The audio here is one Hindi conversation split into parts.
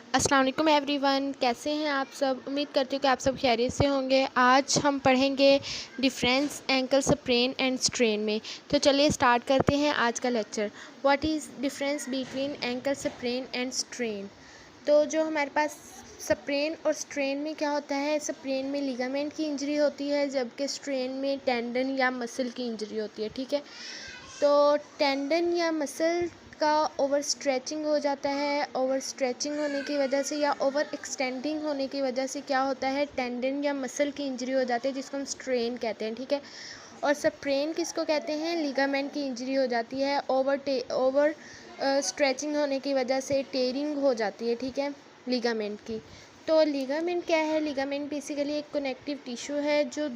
अस्सलाम वालेकुम एवरीवन, कैसे हैं आप सब। उम्मीद करती हूँ कि आप सब खैरियत से होंगे। आज हम पढ़ेंगे difference ankle sprain and strain में। तो चलिए स्टार्ट करते हैं आज का lecture. What is difference between ankle sprain and strain. तो जो हमारे पास स्प्रेन और स्ट्रेन में क्या होता है, स्प्रेन में लिगामेंट की इंजरी होती है, जबकि स्ट्रेन में टेंडन या मसल की इंजरी होती है। ठीक है, तो टेंडन या मसल का ओवर स्ट्रेचिंग हो जाता है। ओवर स्ट्रेचिंग होने की वजह से या ओवर एक्सटेंडिंग होने की वजह से क्या होता है, टेंडन या मसल की इंजरी हो जाती है, जिसको हम स्ट्रेन कहते हैं। ठीक है, और स्प्रेन किसको कहते हैं, लिगामेंट की इंजरी हो जाती है। ओवर स्ट्रेचिंग होने की वजह से टेयरिंग हो जाती है। ठीक है, लिगामेंट की। तो लिगामेंट क्या है, लिगामेंट बेसिकली एक कनेक्टिव टिश्यू है जो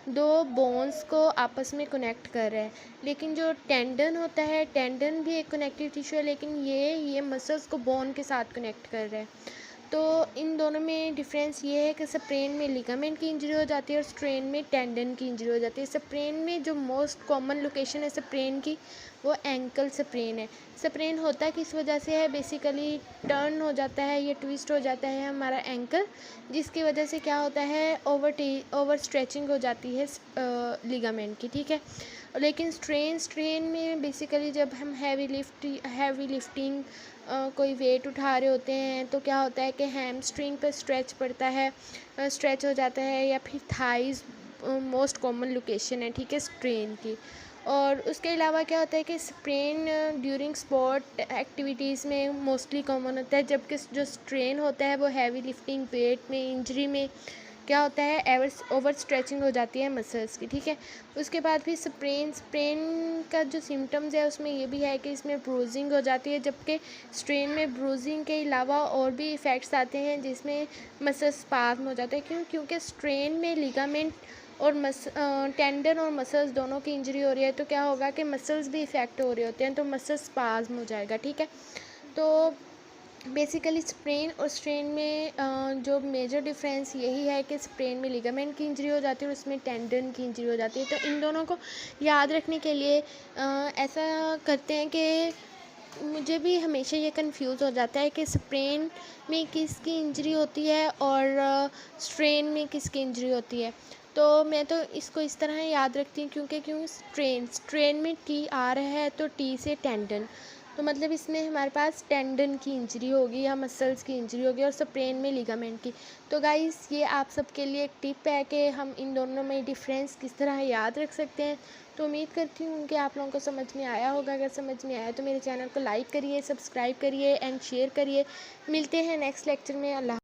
दो बोन्स को आपस में कनेक्ट कर रहा है। लेकिन जो टेंडन होता है, टेंडन भी एक कनेक्टिव टिश्यू है, लेकिन ये मसल्स को बोन के साथ कनेक्ट कर रहा है। तो इन दोनों में डिफरेंस ये है कि स्प्रेन में लिगामेंट की इंजरी हो जाती है और स्ट्रेन में टेंडन की इंजरी हो जाती है। स्प्रेन में जो मोस्ट कॉमन लोकेशन है स्प्रेन की, वो एंकल स्प्रेन है। स्प्रेन होता किस वजह से है, बेसिकली टर्न हो जाता है या ट्विस्ट हो जाता है हमारा एंकल, जिसकी वजह से क्या होता है, ओवर स्ट्रेचिंग हो जाती है लिगामेंट की। ठीक है, लेकिन स्ट्रेन में बेसिकली जब हम हैवी लिफ्टिंग कोई वेट उठा रहे होते हैं, तो क्या होता है कि हैमस्ट्रिंग पर स्ट्रेच पड़ता है, स्ट्रेच हो जाता है, या फिर थाइज मोस्ट कॉमन लोकेशन है। ठीक है, स्ट्रेन की। और उसके अलावा क्या होता है कि स्प्रेन ड्यूरिंग स्पोर्ट एक्टिविटीज़ में मोस्टली कॉमन होता है, जबकि जो स्ट्रेन होता है वो हैवी लिफ्टिंग, वेट में इंजरी में क्या होता है, ओवर स्ट्रेचिंग हो जाती है मसल्स की। ठीक है, उसके बाद भी स्प्रेन का जो सिम्टम्स है उसमें ये भी है कि इसमें ब्रूजिंग हो जाती है, जबकि स्ट्रेन में ब्रूजिंग के अलावा और भी इफ़ेक्ट्स आते हैं, जिसमें मसल स्पाज्म हो जाता है। क्योंकि स्ट्रेन में लिगामेंट और टेंडन और मसल्स दोनों की इंजरी हो रही है, तो क्या होगा कि मसल्स भी इफ़ेक्ट हो रहे होते हैं, तो मसल स्पाज्म हो जाएगा। ठीक है, तो बेसिकली स्प्रेन और स्ट्रेन में जो मेजर डिफरेंस यही है कि स्प्रेन में लिगामेंट की इंजरी हो जाती है और उसमें टेंडन की इंजरी हो जाती है। तो इन दोनों को याद रखने के लिए ऐसा करते हैं कि मुझे भी हमेशा ये कंफ्यूज हो जाता है कि स्प्रेन में किसकी इंजरी होती है और स्ट्रेन में किसकी इंजरी होती है। तो मैं तो इसको इस तरह याद रखती हूँ, क्योंकि स्ट्रेन में टी आ रहा है, तो टी से टेंडन, तो मतलब इसमें हमारे पास टेंडन की इंजरी होगी या मसल्स की इंजरी होगी, और स्प्रेन में लिगामेंट की। तो गाइस, ये आप सबके लिए एक टिप है कि हम इन दोनों में डिफरेंस किस तरह याद रख सकते हैं। तो उम्मीद करती हूँ कि आप लोगों को समझ में आया होगा। अगर समझ में आया तो मेरे चैनल को लाइक करिए, सब्सक्राइब करिए एंड शेयर करिए। मिलते हैं नेक्स्ट लेक्चर में। अल्लाह।